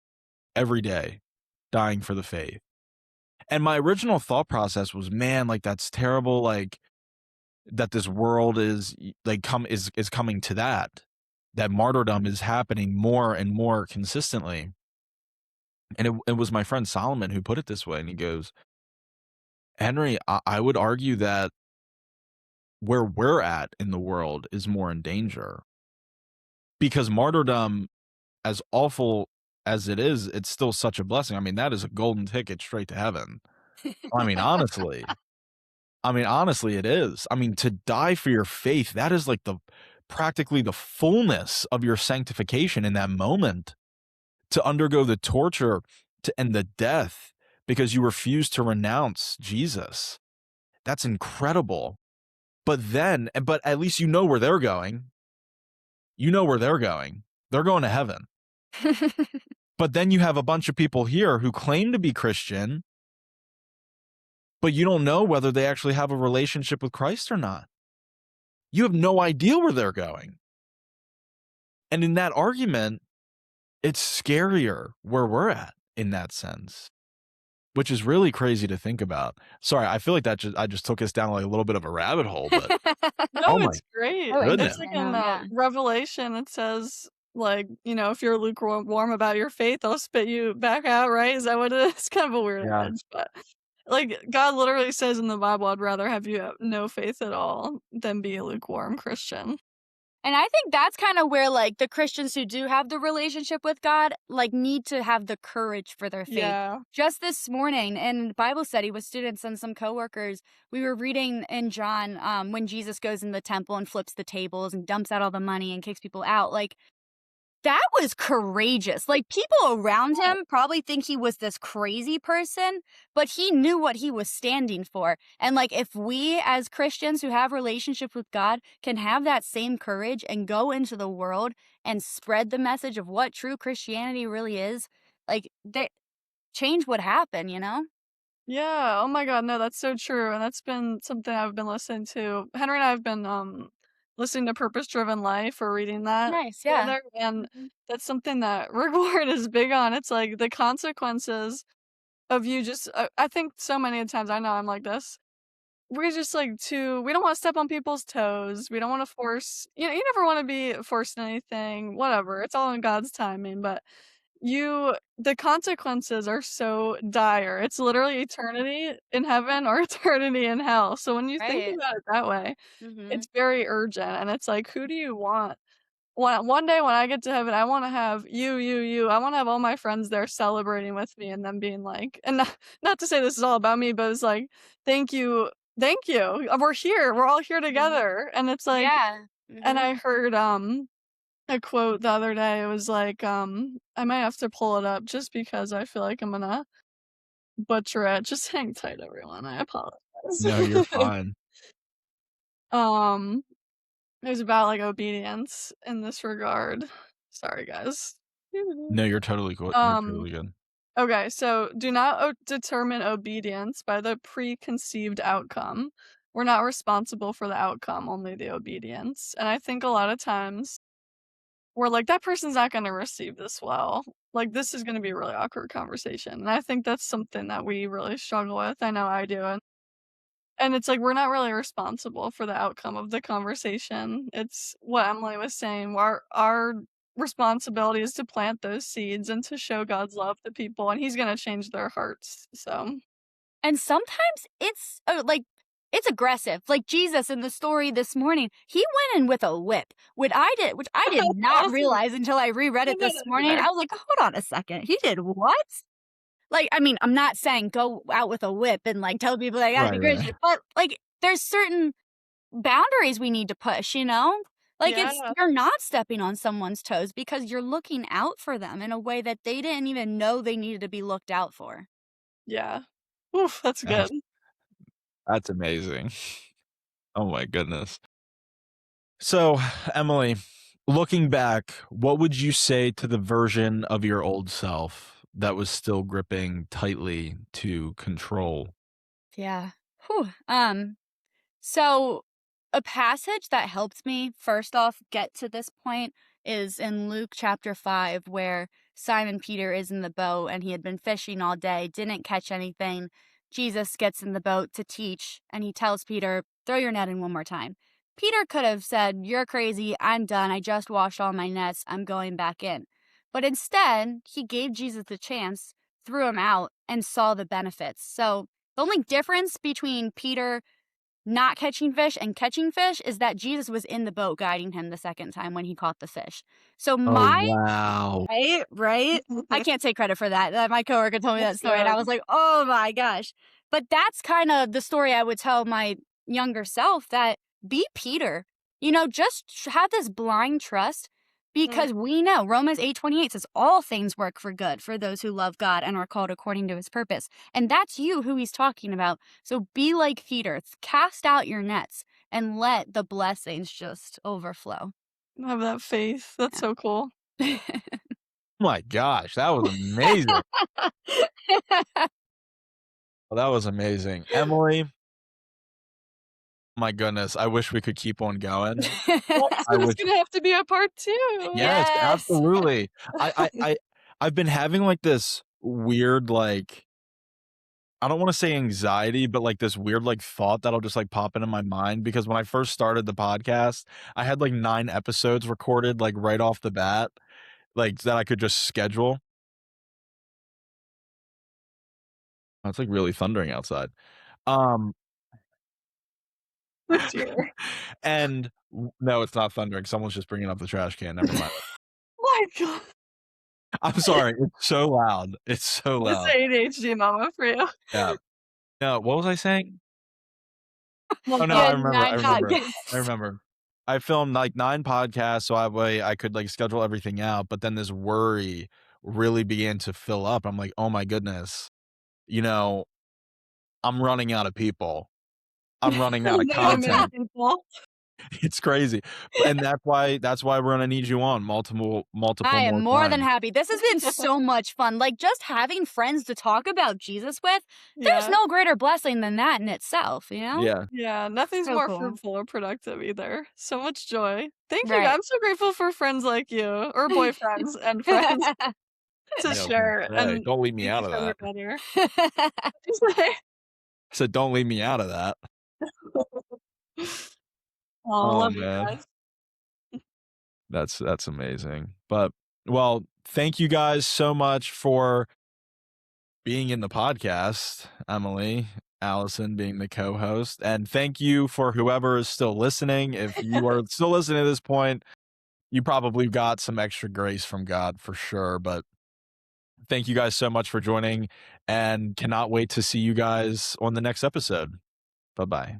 Speaker 2: every day dying for the faith. And my original thought process was, man, like that's terrible. Like that this world is like is coming to that martyrdom is happening more and more consistently. And it was my friend Solomon who put it this way, and he goes, Henry, I would argue that where we're at in the world is more in danger because martyrdom, as awful as it is, it's still such a blessing. I mean, that is a golden ticket straight to heaven. I mean, honestly, it is. I mean, to die for your faith, that is like the practically the fullness of your sanctification in that moment. To undergo the torture to end the death because you refuse to renounce Jesus. That's incredible. But at least you know where they're going. You know where they're going. They're going to heaven. But then you have a bunch of people here who claim to be Christian, but you don't know whether they actually have a relationship with Christ or not. You have no idea where they're going. And in that argument, it's scarier where we're at in that sense, which is really crazy to think about. Sorry, I feel like I just took us down like a little bit of a rabbit hole, but
Speaker 1: No,
Speaker 2: oh my
Speaker 1: it's great.
Speaker 3: So
Speaker 1: It's
Speaker 2: goodness.
Speaker 1: like
Speaker 3: interesting.
Speaker 1: in,
Speaker 3: Yeah.
Speaker 1: Revelation, it says, like, if you're lukewarm about your faith, I'll spit you back out, right? Is that what it is? It's kind of a weird
Speaker 2: Yeah.
Speaker 1: image, but, like, God literally says in the Bible, "I'd rather have you have no faith at all than be a lukewarm Christian."
Speaker 3: And I think that's kind of where like the Christians who do have the relationship with God like need to have the courage for their faith.
Speaker 1: Yeah.
Speaker 3: Just this morning in Bible study with students and some coworkers, we were reading in John when Jesus goes in the temple and flips the tables and dumps out all the money and kicks people out. Like that was courageous. Like people around him probably think he was this crazy person, but he knew what he was standing for. And like if we as Christians who have relationship with God can have that same courage and go into the world and spread the message of what true Christianity really is, like that change would happen, you know?
Speaker 1: Yeah, oh my god, no, that's so true, and that's been something I've been listening to. Henry and I have been, listening to Purpose Driven Life or reading that
Speaker 3: Nice, yeah.
Speaker 1: together, and
Speaker 3: Mhm.
Speaker 1: that's something that Rick Warren is big on. It's like the consequences of you just I think so many times I know I'm like this. We're just like too we don't wanna step on people's toes, we don't wanna force you never wanna be forced in anything, whatever, it's all in God's timing, but the consequences are so dire. It's literally eternity in heaven or eternity in hell. So when you think
Speaker 3: Right.
Speaker 1: about it that way,
Speaker 3: Mhm.
Speaker 1: it's very urgent, and it's like, who do you want? One day when I get to heaven, I wanna have you. I wanna have all my friends there celebrating with me and them being like and not to say this is all about me, but it's like, thank you. We're here. We're all here
Speaker 3: Mhm.
Speaker 1: together." And it's like
Speaker 3: Yeah.
Speaker 1: and
Speaker 3: Mhm.
Speaker 1: I heard, a quote the other day. It was like, I might have to pull it up just because I feel like I'm gonna butcher it. Just hang tight, everyone. I apologize.
Speaker 2: No, you're fine.
Speaker 1: um, it was about like obedience in this regard. Sorry, guys.
Speaker 2: No, you're totally good. You're
Speaker 1: Um,
Speaker 2: totally good.
Speaker 1: okay, so do not determine obedience by the preconceived outcome. We're not responsible for the outcome, only the obedience. And I think a lot of times we're like, "That person's not gonna receive this well. Like, this is gonna be a really awkward conversation." And I think that's something that we really struggle with. I know I do, and it's like we're not really responsible for the outcome of the conversation. It's what Emily was saying. Our responsibility is to plant those seeds and to show God's love to people, and He's gonna change their hearts. So
Speaker 3: And sometimes it's like it's aggressive. Like Jesus in the story this morning, he went in with a whip, which I did not
Speaker 1: awesome.
Speaker 3: realize until I reread
Speaker 1: I
Speaker 3: it this
Speaker 1: didn't
Speaker 3: morning.
Speaker 1: either.
Speaker 3: I was like, hold on a second. He did what? Like, I mean, I'm not saying go out with a whip and like tell people they gotta
Speaker 2: Right,
Speaker 3: be
Speaker 2: right.
Speaker 3: Christian, but like there's certain boundaries we need to push, you know? Like it's
Speaker 1: Yeah,
Speaker 3: you're not stepping on someone's toes because you're looking out for them in a way that they didn't even know they needed to be looked out for.
Speaker 1: yeah. Oof, that's good.
Speaker 2: That's that's amazing. Oh my goodness. So, Emily, looking back, what would you say to the version of your old self that was still gripping tightly to control?
Speaker 3: Yeah. Whew. So, a passage that helped me, first off, get to this point is in Luke chapter 5, where Simon Peter is in the boat and he had been fishing all day, didn't catch anything. Jesus gets in the boat to teach, and he tells Peter, throw your net in one more time. Peter could have said, you're crazy. I'm done. I just washed all my nets. I'm going back in. But instead, he gave Jesus a chance, threw him out, and saw the benefits. So, the only difference between Peter not catching fish and catching fish is that Jesus was in the boat guiding him the second time when he caught the fish. So
Speaker 2: Oh,
Speaker 3: my
Speaker 2: wow.
Speaker 3: right? I can't take credit for that. My coworker told me that
Speaker 1: That's
Speaker 3: story and I was
Speaker 1: good.
Speaker 3: like, "Oh my gosh." But that's kind of the story I would tell my younger self that be Peter. You know, just have this blind trust
Speaker 1: Mm.
Speaker 3: because we know Romans 8:28 says all things work for good for those who love God and are called according to his purpose. And that's you who he's talking about. So be like Peter, cast out your nets and let the blessings just overflow.
Speaker 1: Have that faith. That's so cool.
Speaker 3: Yeah.
Speaker 2: My gosh, that was amazing. Well, that was amazing. Emily, My goodness, I wish we could keep on going.
Speaker 1: Well,
Speaker 2: I
Speaker 1: there's
Speaker 2: wish.
Speaker 1: gonna have to be a part 2.
Speaker 2: Yes,
Speaker 3: Yes.
Speaker 2: absolutely. I I I I've been having, like, this weird, like, I don't wanna say anxiety, but, like, this weird, like, thought that'll just, like, pop into my mind because when I first started the podcast, I had, like, 9 episodes recorded, like, right off the bat, like, that I could just schedule. Oh, it's, like, really thundering outside. Um,
Speaker 1: Oh, dear.
Speaker 2: and no, it's not thundering, someone's just bringing up the trash can, never mind.
Speaker 1: My god.
Speaker 2: I'm sorry, it's so loud, it's so
Speaker 1: This
Speaker 2: loud.
Speaker 1: ADHD moment for you.
Speaker 2: Yeah. No, what was I saying?
Speaker 1: Oh
Speaker 2: Oh, no,
Speaker 3: You
Speaker 2: I
Speaker 1: god.
Speaker 3: had
Speaker 2: remember, I
Speaker 3: 9
Speaker 2: remember, I
Speaker 3: podcasts.
Speaker 2: remember. I filmed, like, 9 podcasts, so that way I could, like, schedule everything out, but then this worry really began to fill up. I'm like, "Oh my goodness, you know, I'm running out of people. I'm running out of
Speaker 1: There are many
Speaker 2: content."
Speaker 1: people.
Speaker 2: It's crazy. And that's why we're gonna need you on multiple
Speaker 3: I am
Speaker 2: more
Speaker 3: more than
Speaker 2: times.
Speaker 3: happy. This has been so much fun. Like, just having friends to talk about Jesus with, there's
Speaker 1: Yeah.
Speaker 3: no greater blessing than that in itself, you know?
Speaker 2: Yeah.
Speaker 1: Yeah, nothing's
Speaker 3: So
Speaker 1: more
Speaker 3: cool.
Speaker 1: fruitful or productive either. So much joy. Thank you,
Speaker 3: Right.
Speaker 1: I'm so grateful for friends like you, or boyfriends and friends to
Speaker 2: Yeah, I was gonna
Speaker 1: share
Speaker 2: say,
Speaker 1: and
Speaker 2: don't leave me
Speaker 1: make
Speaker 2: out
Speaker 1: each
Speaker 2: of
Speaker 1: other
Speaker 2: that.
Speaker 1: better. What'd you say?
Speaker 2: I said, "Don't leave me out of that."
Speaker 1: Aw,
Speaker 2: Oh,
Speaker 1: love you
Speaker 2: man.
Speaker 1: guys.
Speaker 2: That's amazing. But, well, thank you guys so much for being in the podcast, Emily, Allison being the co-host, and thank you for whoever is still listening. If you are still listening to this point, you probably got some extra grace from God for sure, but thank you guys so much for joining and cannot wait to see you guys on the next episode. Bye-bye.